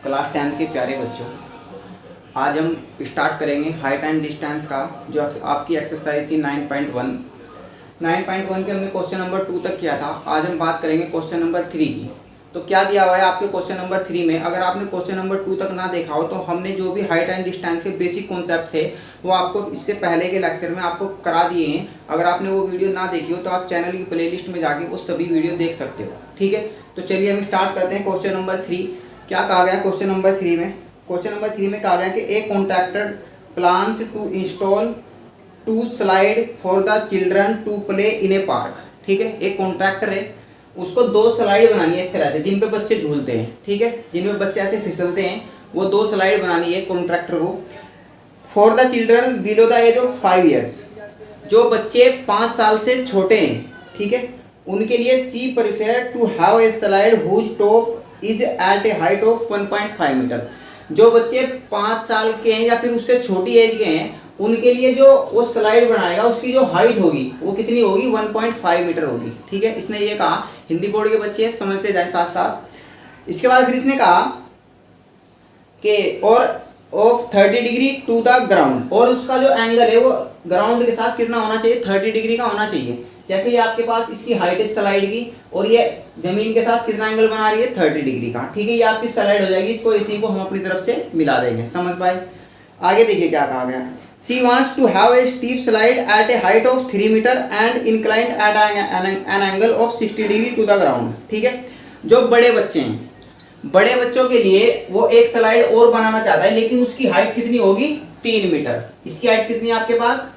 Class 10 के प्यारे बच्चों, आज हम स्टार्ट करेंगे हाइट एंड डिस्टेंस का जो आपकी एक्सरसाइज थी 9.1 के हमने क्वेश्चन नंबर 2 तक किया था। आज हम बात करेंगे क्वेश्चन नंबर 3 की। तो क्या दिया हुआ है आपके क्वेश्चन नंबर 3 में? अगर आपने क्वेश्चन नंबर 2 तक ना देखा हो तो हमने जो भी हाइट एंड डिस्टेंस के बेसिक कॉन्सेप्ट थे वो आपको इससे पहले के लेक्चर में आपको करा दिए हैं। अगर आपने वो वीडियो ना देखी हो तो आप चैनल की प्लेलिस्ट में जाके वो सभी वीडियो देख सकते हो। ठीक है, तो चलिए हम स्टार्ट करते हैं। क्वेश्चन नंबर 3 क्या कहा गया? क्वेश्चन नंबर 3 में कहा गया कि a contractor plans to install 2 slide for the children to play in a park. ठीक है, एक कॉन्ट्रैक्टर है, उसको 2 स्लाइड बनानी है इस तरह से जिन पे बच्चे झूलते हैं। ठीक है, जिनमें बच्चे ऐसे फिसलते हैं, वो 2 स्लाइड बनानी है कॉन्ट्रैक्टर को for the children below the age of 5 years. जो बच्चे 5 साल से छोटे हैं, ठीक है, उनके लिए she prefer to have a slide whose top is at a height of 1.5 metre. जो बच्चे 5 साल के हैं या फिर उससे छोटी एज के हैं, उनके लिए जो वो स्लाइड बनाएगा उसकी जो हाइट होगी वो कितनी होगी? 1.5 मीटर होगी। ठीक है, इसने ये कहा। हिंदी बोर्ड के बच्चे समझते जाए साथ साथ। इसके बाद फिर इसने कहा कि और of 30 degree to the ground, और उसका जो एंगल है वो ग्राउंड के साथ कितना होना चाहिए? 30 डिग्री का होना चाहिए। जैसे ये आपके पास इसकी हाइट है स्लाइड की और ये जमीन के साथ कितना एंगल बना रही है? 30 डिग्री का। ठीक है, ये आपकी स्लाइड हो जाएगी। इसको इसी को हम अपनी तरफ से मिला देंगे। समझ पाए? आगे देखिए क्या कहा गया। She wants to have a steep slide at a height of 3 metre and inclined at an angle of 60 degree to the ground. ठीक है, जो बड़े बच्चे हैं, बड़े बच्चों के लिए वो एक स्लाइड और बनाना चाहता है, लेकिन उसकी हाइट कितनी होगी? 3 मीटर। इसकी हाइट कितनी है आपके पास?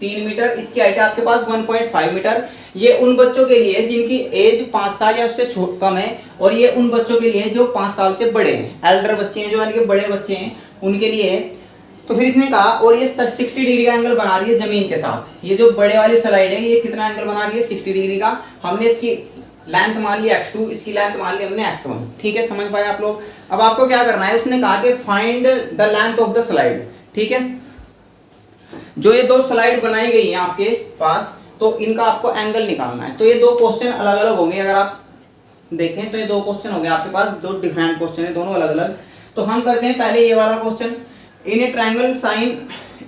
3 मीटर। इसकी हाइट है आपके पास 1.5 मीटर। ये उन बच्चों के लिए जिनकी एज 5 साल या उससे कम है, और ये उन बच्चों के लिए जो 5 साल से बड़े हैं, एल्डर बच्चे हैं, जो यानी कि बड़े बच्चे हैं उनके लिए। तो फिर इसने कहा और ये 60 डिग्री का एंगल बना रही है जमीन के साथ। ये जो बड़े वाली स्लाइड है ये कितना एंगल बना रही है? 60 डिग्री का। हमने इसकी लेंथ मान लिया x2, इसकी लेंथ मान ली हमने x1। ठीक है, समझ पाए आप लोग? अब आपको क्या करना है, उसने कहा कि find the length of the slide. ठीक है, जो ये 2 स्लाइड बनाई गई हैं आपके पास, तो इनका आपको एंगल निकालना है। तो ये 2 क्वेश्चन अलग अलग होंगे। अगर आप देखें तो ये 2 क्वेश्चन हो गए आपके पास, 2 डिफरेंट क्वेश्चन है, दोनों अलग अलग। तो हम करते हैं पहले ये वाला question. In a triangle sign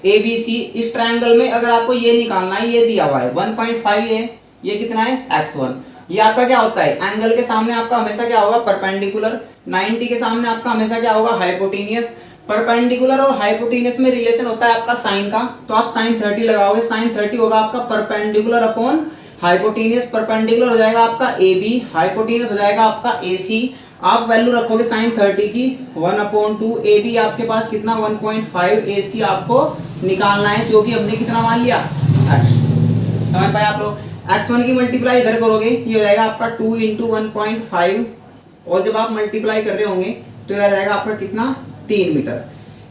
ABC, इस ट्रायंगल में अगर आपको ये निकालना है, ये दिया हुआ है 1.5 है, ये कितना है? x1। ये आपका क्या होता है? एंगल के सामने आपका हमेशा क्या होगा? परपेंडिकुलर। 90 के सामने आपका हमेशा क्या होगा? हाइपोटेनियस। परपेंडिकुलर और हाइपोटेनियस में रिलेशन होता है आपका साइन का, तो आप साइन 30 लगाओगे। साइन 30 होगा आपका परपेंडिकुलर अपॉन हाइपोटेनियस। परपेंडिकुलर हो जाएगा आपका AB, हाइपोटेनियस हो जाएगा आपका AC। आप वैल्यू रखोगे साइन 30 की 1/2। AB आपके पास कितना? 1.5। AC आपको निकालना है, जो कि हमने कितना मान लिया? x। समझ पाए आप लोग? x1 की मल्टीप्लाई इधर करोगे, ये हो जाएगा आपका 2 × 1.5, और जब आप मल्टीप्लाई कर रहे होंगे तो ये आ जाएगा आपका कितना? 3 मीटर।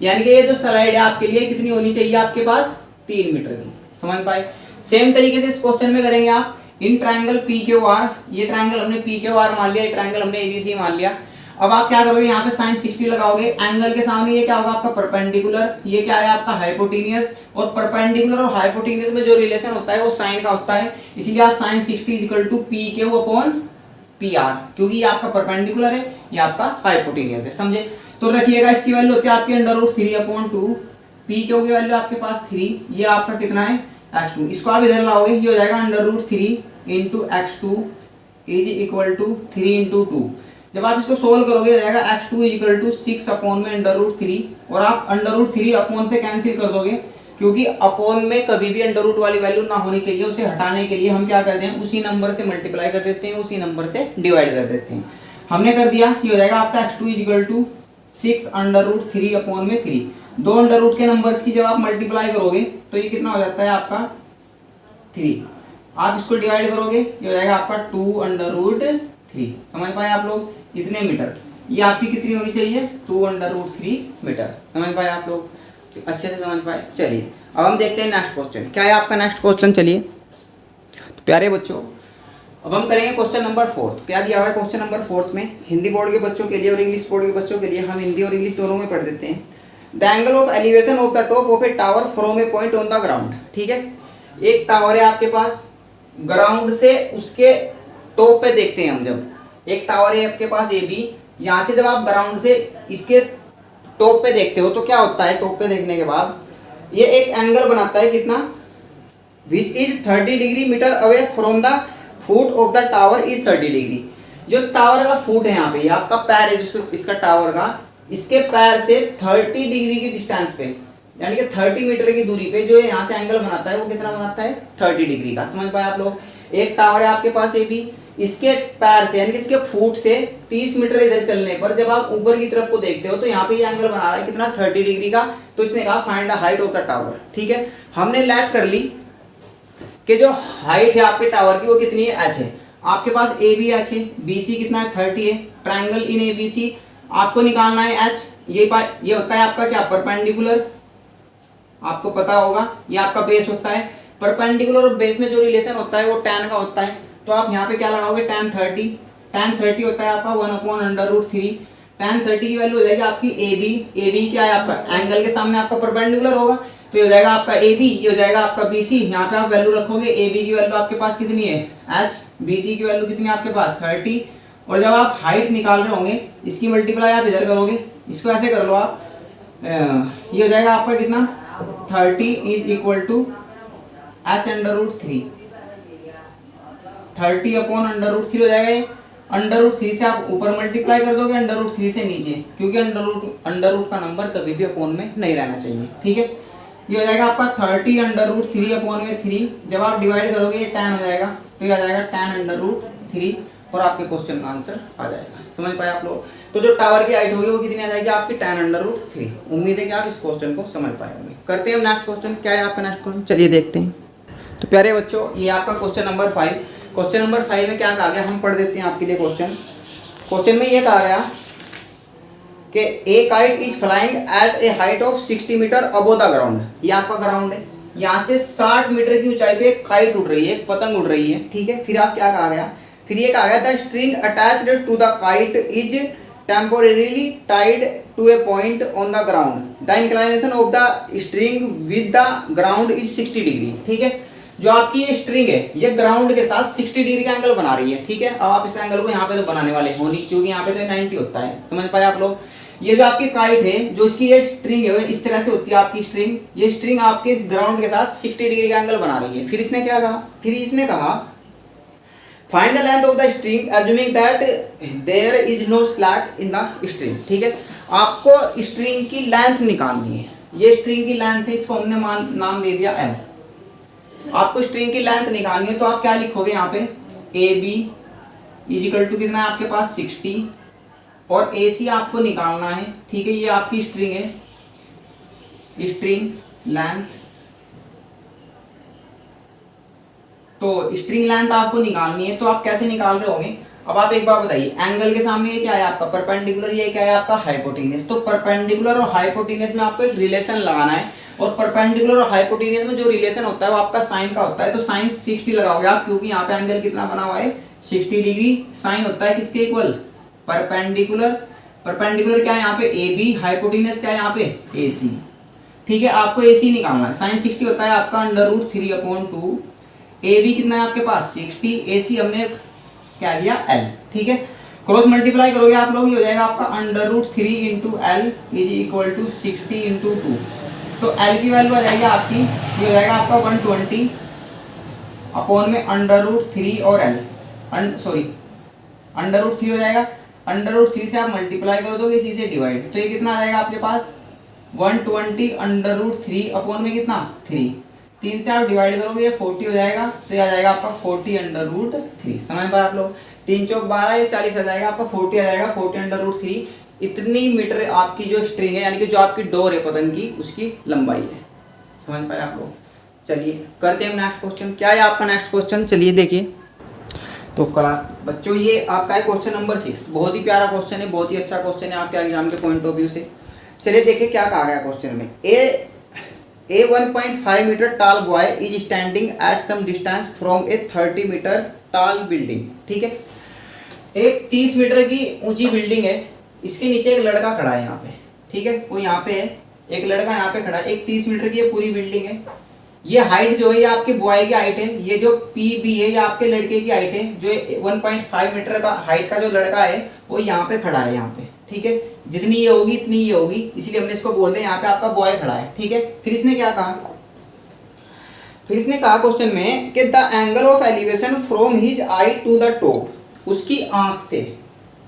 यानी कि ये जो स्लाइड है आपके लिए कितनी होनी चाहिए आपके पास? 3 मीटर की। समझ पाए? सेम तरीके से इस क्वेश्चन में करेंगे आप। इन ट्रायंगल PQR, ये ट्रायंगल हमने PQR मान लिया, ये ट्रायंगल हमने ABC मान लिया। अब आप क्या करोगे? यहाँ पे साइन 60 लगाओगे। एंगल के सामने ये क्या होगा आपका? परपेंडिकुलर। ये क्या है आपका? हाइपोटेनियस। और परपेंडिकुलर और हाइपोटेनियस में जो रिलेशन होता है वो साइन का होता है, इसलिए आप साइन 60 = PQ/PR, क्योंकि ये आपका परपेंडिकुलर है, ये आपका हाइपोटेनियस है। समझे? तो रखिएगा, इसकी वैल्यू होती है आपकी √3/2। PQ की वैल्यू आपके पास 3, ये आपका कितना है? x2। इसको आप इधर लाओगे, ये हो जाएगा √3 × x2 = 3 × 2। जब आप इसको सोल्व करोगे हो जाएगा x2 = 6/√3, और आप √3 से कैंसिल कर दोगे, क्योंकि अपोन में कभी भी अंडर वाली वैल्यू ना होनी चाहिए। उसे हटाने के लिए हम क्या करते हैं? उसी नंबर से मल्टीप्लाई कर देते हैं, उसी नंबर से डिवाइड कर देते हैं। हमने कर दिया, ये हो जाएगा आपका x2 = 6√3/3। 2 अंडर रूट के नंबर्स की जब आप मल्टीप्लाई करोगे तो ये कितना हो जाता है आपका? 3। आप इसको डिवाइड करोगे, ये हो जाएगा आपका 2√3। समझ पाए आप लोग? इतने मीटर। ये आपकी कितनी होनी चाहिए? 2√3 मीटर। समझ पाए आप लोग? अच्छे से समझ पाए? चलिए अब हम देखते हैं नेक्स्ट क्वेश्चन। क्या है आपका नेक्स्ट क्वेश्चन? चलिए तो प्यारे बच्चों, अब हम करेंगे क्वेश्चन नंबर 4। क्या दिया हुआ है क्वेश्चन नंबर 4 में? हिंदी बोर्ड के बच्चों के लिए और इंग्लिश बोर्ड के बच्चों के लिए, हम हिंदी और इंग्लिश दोनों में पढ़ देते हैं। The angle of elevation of the top of A tower from A point on the ground. ठीक है, एक टावर है आपके पास, ग्राउंड से उसके टॉप पे देखते हैं हम जब, एक टावर है आपके पास ए बी, यहाँ से जब आप ग्राउंड से इसके टॉप पे देखते हो तो क्या होता है, टॉप पे देखने के बाद ये एक एंगल बनाता है कितना, which is 30 degree metre away from the foot of the tower is 30 degree. जो टावर का फुट है यहाँ पे, ये आपका पैर है जो इसका टावर का, इसके पैर से 30 डिग्री की डिस्टेंस पे, यानी कि 30 मीटर की दूरी पे जो यहाँ से एंगल बनाता है वो कितना बनाता है, 30 डिग्री का। समझ पाए आप लोग। एक टावर है आपके पास ए बी, इसके पैर से यानी कि इसके फुट से 30 मीटर इधर चलने पर जब आप ऊपर की तरफ को देखते हो तो यहाँ पे ये एंगल बना रहा है कितना, 30 डिग्री का। तो इसने कहा find the height of the tower. ठीक है, हमने लेट कर ली कि जो हाइट है आपके टावर की वो कितनी है, एच है। आपके पास ए बी एच है, बी सी कितना है, 30 है। Triangle in A B C आपको निकालना है एच। ये होता है आपका क्या, परपेंडिकुलर, आपको पता होगा ये आपका बेस होता है। परपेंडिकुलर और बेस में जो रिलेशन होता है वो tan का होता है। तो आप यहाँ पे क्या लगाओगे, tan 30। tan 30 होता है आपका 1/√3। tan 30 की वैल्यू हो जाएगी आपकी ए बी क्या है आपका, एंगल के सामने आपका परपेंडिकुलर होगा तो ये हो जाएगा आपका ए बी, ये हो जाएगा आपका बी सी। यहाँ पे आप वैल्यू रखोगे, ए बी की वैल्यू आपके पास कितनी है एच, बी सी की वैल्यू कितनी है आपके पास 30। और जब आप हाइट निकाल रहे होंगे इसकी मल्टीप्लाई आप इधर करोगे, इसको ऐसे कर लो आप, ये हो जाएगा आपका कितना 30 इज इक्वल टू h√3, 30/√3 हो जाएगा। ये √3 से आप ऊपर मल्टीप्लाई कर दोगे, √3 से नीचे, क्योंकि अंडर रूट का नंबर कभी भी अपोन में नहीं रहना चाहिए। ठीक है, ये हो जाएगा आपका 30√3/3। जब आप डिवाइड करोगे ये tan हो जाएगा, तो ये आ जाएगा tan√3 और आपके क्वेश्चन का आंसर आ जाएगा। समझ पाए आप लोग। तो जो टावर की हाइट होगी वो कितनी आ जाएगी आपकी, tan√3। उम्मीद है कि आप इस क्वेश्चन को समझ पाए होंगे। करते हैं नेक्स्ट क्वेश्चन। क्या है आपका नेक्स्ट क्वेश्चन, चलिए देखते हैं। तो प्यारे बच्चों, ये आपका क्वेश्चन नंबर 5। क्वेश्चन नंबर 5 में क्या कहा गया, हम पढ़ देते हैं आपके लिए क्वेश्चन। क्वेश्चन में ये कहा गया कि a kite is flying at a height of 60 metre above the ground. ये आपका ग्राउंड है, यहाँ से 60 मीटर की ऊंचाई पे एक काइट उड़ रही है, एक पतंग उड़ रही है। ठीक है, फिर आप क्या कहा गया, फिर ये कहा गया the string attached to the kite is temporarily tied to a point on the ground. The inclination of the string with the ground is 60 degree. ठीक है, जो आपकी ये स्ट्रिंग है ये ग्राउंड के साथ 60 डिग्री का एंगल बना रही है। ठीक है, अब आप इस एंगल को यहाँ पे तो बनाने वाले हो नहीं, क्योंकि यहाँ पे तो 90 होता है। समझ पाए आप लोग। ये जो आपकी काइट है, जो इसकी ये स्ट्रिंग है इस तरह से होती है आपकी स्ट्रिंग। ये स्ट्रिंग आपके ग्राउंड के साथ 60 डिग्री का एंगल बना रही है। फिर इसने क्या कहा, फिर इसने कहा find the length of the string assuming that there is no slack in the string. ठीक है, आपको स्ट्रिंग की लेंथ निकालनी है। ये स्ट्रिंग की लेंथ है, इसको हमने नाम दे दिया एल। आपको स्ट्रिंग की लेंथ निकालनी है तो आप क्या लिखोगे यहाँ पे, A B is equal to कितना है आपके पास 60 और ए सी आपको निकालना है। ठीक है, ये आपकी स्ट्रिंग है, स्ट्रिंग लेंथ। तो स्ट्रिंग लेंथ आपको निकालनी है, तो आप कैसे निकाल रहे होंगे। अब आप एक बार बताइए, एंगल के सामने ये क्या है आपका परपेंडिकुलर, ये क्या है आपका हाइपोटेन्यूस। तो परपेंडिकुलर और हाइपोटेन्यूस में आपको एक रिलेशन लगाना है, और परपेंडिकुलर और हाइपोटेन्यूस में जो रिलेशन होता है वो आपका साइन का होता है। तो साइन 60 लगाओगे आप, क्योंकि यहाँ पे एंगल कितना बना हुआ है 60 डिग्री। साइन होता है किसके इक्वल, परपेंडिकुलर। परपेंडिकुलर क्या है यहाँ पे ए बी, हाइपोटेन्यूस क्या है यहाँ पे ए सी। ठीक है, आपको ए सी निकालना है। साइन 60 होता है आपका √3/2। ए बी कितना है आपके पास 60, ए सी हमने क्या दिया एल। ठीक है, क्रॉस मल्टीप्लाई करोगे आप लोग, ये हो जाएगा आपका √3 × L इज इक्वल टू 60 × 2। तो L की वैल्यू आ जाएगी आपकी, ये हो जाएगा आपका 120 अपॉन में √3 और L सॉरी √3 हो जाएगा। √3 से आप मल्टीप्लाई कर दोगे, इसी से डिवाइड, तो ये कितना आ जाएगा आपके पास 120 √3 अपॉन में कितना 3। 3 से आप डिवाइड करोगे ये 40 हो जाएगा, तो ये आ जाएगा आपका 40 √3। समझ पाए आप लोग। 3 चौक 12, ये 40 आ जाएगा आपका, 40 आ जाएगा 40 √3। इतनी मीटर आपकी जो स्ट्रिंग है, यानी कि जो आपकी डोर है पतंग की, उसकी लंबाई है। समझ पाए आप लोग। चलिए करते हैं नेक्स्ट क्वेश्चन। क्या है आपका नेक्स्ट क्वेश्चन, चलिए देखिए। तो कला बच्चों, ये आपका है क्वेश्चन नंबर 6। बहुत ही प्यारा क्वेश्चन है, बहुत ही अच्छा क्वेश्चन है आपके एग्जाम के पॉइंट ऑफ व्यू से। चलिए देखिए क्या कहा गया क्वेश्चन में। A 1.5 metre tall boy is standing at some distance from a 30 metre tall building। ठीक है, एक 30 मीटर की ऊंची बिल्डिंग है, इसके नीचे एक लड़का खड़ा है यहाँ पे। ठीक है, वो यहाँ पे है, एक लड़का यहाँ पे खड़ा है। एक 30 मीटर की ये पूरी बिल्डिंग है, ये हाइट जो है ये आपके बॉय की हाइट है, ये जो पी बी है ये आपके लड़के की हाइट है, जो 1.5 मीटर का हाइट का जो लड़का है वो यहाँ पे खड़ा है यहाँ पे, ठीक है। जितनी ये होगी इतनी ये होगी, इसलिए हमने इसको बोल दिया यहाँ पे आपका बॉय खड़ा है, ठीक है। फिर इसने क्या कहा, फिर इसने कहा क्वेश्चन में कि the angle of elevation from his eye to the top, उसकी आंख से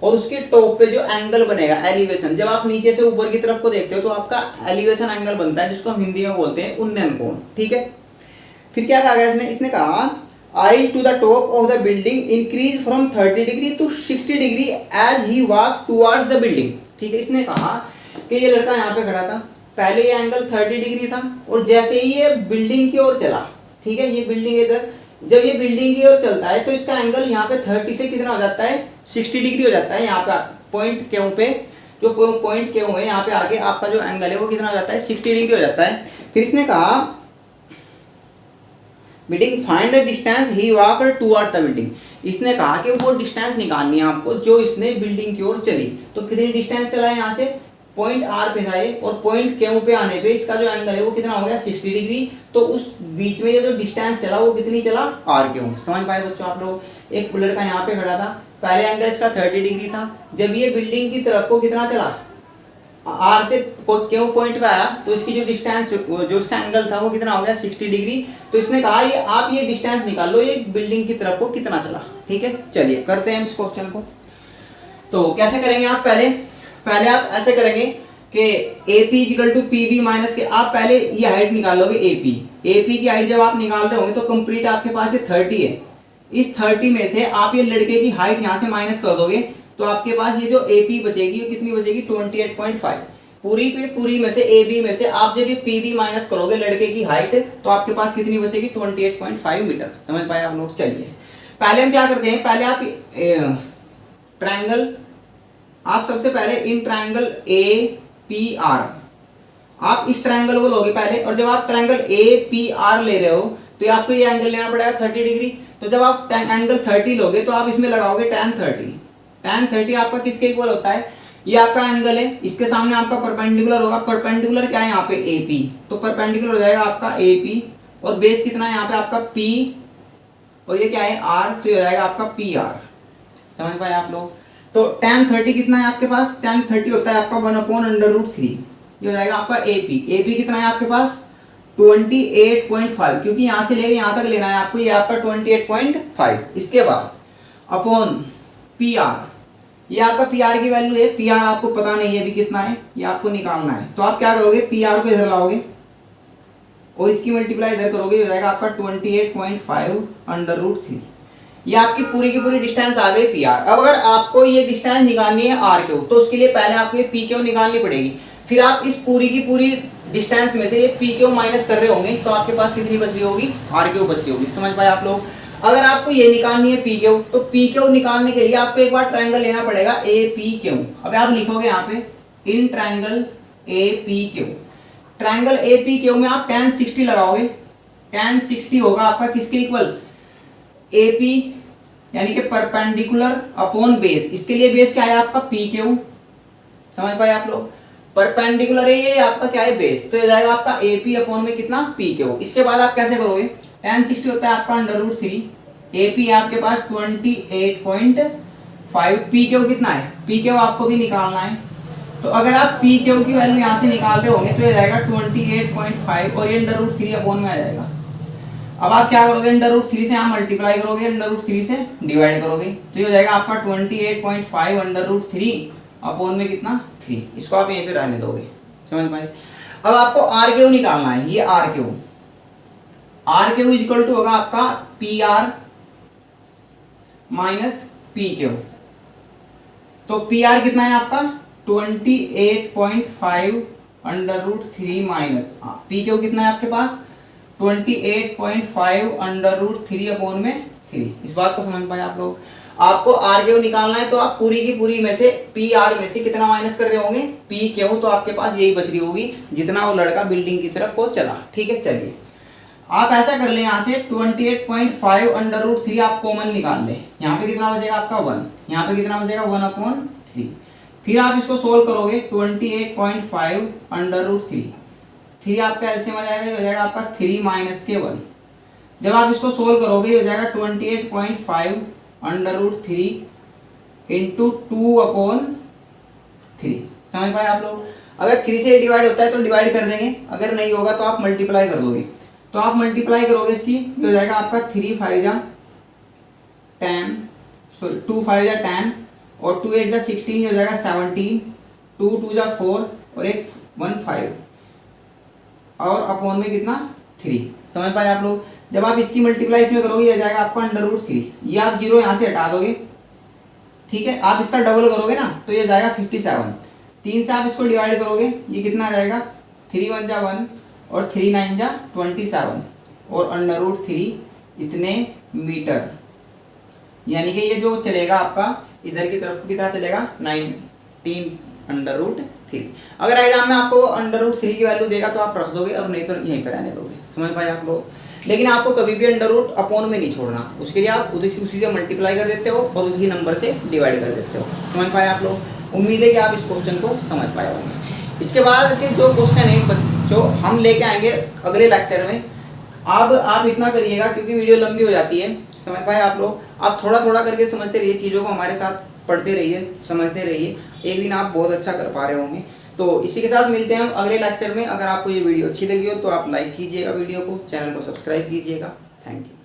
और उसके टॉप पे जो एंगल बनेगा एलिवेशन, जब आप नीचे से ऊपर की तरफ को देखते हो तो आपका एलिवेशन एंगल बनता है जिसको हम हिंदी में बोलते हैं उन्नयन कोण, ठीक है। फिर क्या कहा गया इसने कहा eye to the top of the building increase from 30 degree to 60 degree as he walk towards the building, ठीक है। इसने कहा कि ये लड़का यहाँ पे खड़ा था, पहले ये एंगल 30 डिग्री था और जैसे ही ये बिल्डिंग की ओर चला, ठीक है, ये बिल्डिंग इधर, जब ये बिल्डिंग की ओर चलता है तो इसका एंगल यहाँ पे 30 से कितना हो जाता है 60 डिग्री हो जाता है। यहाँ पे पॉइंट क्यों पे, जो पॉइंट क्यों है यहाँ पे आगे आपका जो एंगल है वो कितना हो जाता है 60 डिग्री हो जाता है। फिर इसने कहा building find the distance he walked toward the building, इसने कहा कि वो डिस्टेंस निकालनी है आपको जो इसने बिल्डिंग की ओर चली। तो कितनी डिस्टेंस चला है यहाँ से, पॉइंट आर पे जाए और पॉइंट क्यू पे आने पे इसका जो एंगल है वो कितना हो गया 60 डिग्री। तो उस बीच में ये जो डिस्टेंस चला वो कितनी चला आर क्यू, समझ पाए बच्चों आप लोग। एक लड़का यहाँ पे खड़ा था, पहले एंगल इसका 30 डिग्री था, जब ये बिल्डिंग की तरफ को कितना चला आर से क्यू पॉइंट पे आया तो इसकी जो डिस्टेंस जो उसका एंगल था वो कितना हो गया 60 डिग्री। तो इसने कहा ये आप ये डिस्टेंस निकाल लो ये बिल्डिंग की तरफ को कितना चला, ठीक है। चलिए करते हैं इस क्वेश्चन को। तो कैसे करेंगे आप, पहले आप ऐसे करेंगे कि AP equal to PB minus K, आप पहले ये हाइट निकाल लोगे AP की हाइट जब आप निकाल रहे होंगे तो कंप्लीट आपके पास ये 30 है, इस 30 में से आप ये लड़के की हाइट यहाँ से माइनस कर दोगे तो आपके पास ये जो AP बचेगी वो कितनी बचेगी 28.5। पूरी में से AB में से आप जब ये PB माइनस करोगे लड़के की हाइट तो आपके पास कितनी बचेगी 28.5 मीटर, समझ पाए आप लोग। चलिए पहले हम क्या करते हैं, पहले आप ट्रायंगल, आप सबसे पहले इन ट्रायंगल APR आप इस ट्रायंगल को लोगे पहले, और जब आप ट्रायंगल APR ले रहे हो तो आपको ये एंगल लेना पड़ेगा 30 डिग्री। तो जब आप एंगल 30 लोगे तो आप इसमें लगाओगे tan 30 आपका किसके इक्वल होता है, ये आपका एंगल है, इसके सामने आपका परपेंडिकुलर होगा, परपेंडिकुलर क्या है यहाँ पे AP, तो परपेंडिकुलर हो जाएगा आपका AP और बेस कितना है यहाँ पे आपका P और ये क्या है R, तो ये हो जाएगा आपका PR, समझ पाए आप लोग। तो tan 30 कितना है आपके पास, tan 30 होता है आपका 1/√3, ये हो जाएगा आपका AP कितना है आपके पास 28.5, क्योंकि यहाँ से लेके यहाँ तक लेना है आपको, ये आपका 28.5। इसके बाद अपॉन PR, ये आपका PR की वैल्यू है, PR आपको पता नहीं है अभी कितना है, ये आपको निकालना है। तो आप क्या करोगे PR को इधर लाओगे और इसकी मल्टीप्लाई इधर करोगे, हो जाएगा आपका 28.5/√3। ये आपकी पूरी की पूरी डिस्टेंस आ गई PR। अब अगर आपको ये डिस्टेंस निकालनी है RQ तो उसके लिए पहले आपको ये PQ निकालनी पड़ेगी, फिर आप इस पूरी की पूरी डिस्टेंस में से ये PQ माइनस कर रहे होंगे तो आपके पास कितनी बच रही होगी RQ बच रही होगी, समझ पाए आप लोग। अगर आपको ये निकालनी है PQ तो PQ निकालने के लिए आपको एक बार ट्रायंगल लेना पड़ेगा APQ। अब आप लिखोगे यहाँ पे in triangle APQ, triangle APQ में आप tan 60 लगाओगे, tan 60 होगा आपका किसके इक्वल AP यानी कि परपेंडिकुलर अपॉन बेस, इसके लिए बेस क्या है आपका PQ, समझ पाए आप लोग। परपेंडिकुलर है ये आपका क्या है बेस, तो ये जाएगा आपका AP अपॉन में कितना PQ। इसके बाद आप कैसे करोगे, tan 60 होता है आपका √3, AP है आपके पास 28.5, PQ कितना है, PQ आपको भी निकालना है। तो अगर आप PQ की वैल्यू यहाँ से निकाल रहे होंगे तो ये जाएगा 28.5 और ये √3 अपॉन में आ जाएगा। अब आप क्या करोगे √3 से यहाँ मल्टीप्लाई करोगे, √3 से डिवाइड करोगे, तो ये हो जाएगा आपका 28.5 √3 अपॉन में कितना 3। इसको आप यहीं पे रहने दोगे, समझ पाए। अब आपको RQ निकालना है, ये RQ इक्वल टू होगा आपका PR माइनस PQ। तो PR कितना है आपका 28.5 √3 माइनस PQ कितना है आपके पास 28.5 √3 अपॉन में 3। इस बात को समझ पाए आप लोग। आपको RQ निकालना है तो आप पूरी की पूरी में से PR में से कितना माइनस कर रहे होंगे PQ, तो आपके पास यही बच रही होगी जितना वो लड़का बिल्डिंग की तरफ को चला, ठीक है। चलिए आप ऐसा कर ले, यहाँ से 28.5 √3 आप कॉमन निकाल ले, यहाँ पे कितना बचेगा आपका 1, यहाँ पे कितना बचेगा 1/3। फिर आप इसको सोल्व करोगे 28.5 √3, 3 आपका एलसीएम आ जाएगा, ये हो जाएगा आपका 3 माइनस के 1। जब आप इसको सोल्व करोगे ये हो जाएगा 28.5 √3 इंटू 2/3। समझ पाए आप लोग? अगर 3 से डिवाइड होता है तो डिवाइड कर देंगे, अगर नहीं होगा तो आप मल्टीप्लाई कर दोगे। तो आप मल्टीप्लाई करोगे इसकी, ये हो जाएगा आपका 3 5 जा 10, सॉरी 2 5 जा 10 और 2 8 जा 16, ये हो जाएगा 17, 2 2 जा 4 और एक 1 5 और अपॉन में कितना 3। समझ पाए आप लोग? जब आप इसकी मल्टीप्लाई इसमें करोगे ये जाएगा आपका √3, ये आप जीरो यहाँ से हटा दोगे, ठीक है। आप इसका डबल करोगे ना तो ये जाएगा 57। 3 से आप इसको डिवाइड करोगे ये कितना आ जाएगा 3 1 जा 1 और 3 9 जा 27 और √3 इतने मीटर, यानी कि ये जो चलेगा आपका इधर की तरफ कितना चलेगा 19√3। अगर एग्जाम में आपको √3 की वैल्यू देगा तो आप रख दोगे और नहीं तो यहीं पर रहने दोगे। समझ पाए आप लोग? लेकिन आपको कभी भी अंडर अपॉन में नहीं छोड़ना, उसके लिए आप उसी से मल्टीप्लाई कर देते हो और उसी नंबर से डिवाइड कर देते हो। समझ पाए आप लोग? उम्मीद है कि आप इस क्वेश्चन को समझ पाए होंगे। इसके बाद के जो क्वेश्चन है जो हम लेके आएंगे अगले लेक्चर में, अब आप इतना करिएगा क्योंकि वीडियो लंबी हो जाती है। समझ पाए आप लोग? आप थोड़ा थोड़ा करके समझते रहिए चीज़ों को, हमारे साथ पढ़ते रहिए, समझते रहिए, एक दिन आप बहुत अच्छा कर पा रहे होंगे। तो इसी के साथ मिलते हैं हम अगले लेक्चर में। अगर आपको ये वीडियो अच्छी लगी हो तो आप लाइक कीजिएगा वीडियो को, चैनल को सब्सक्राइब कीजिएगा। Thank you.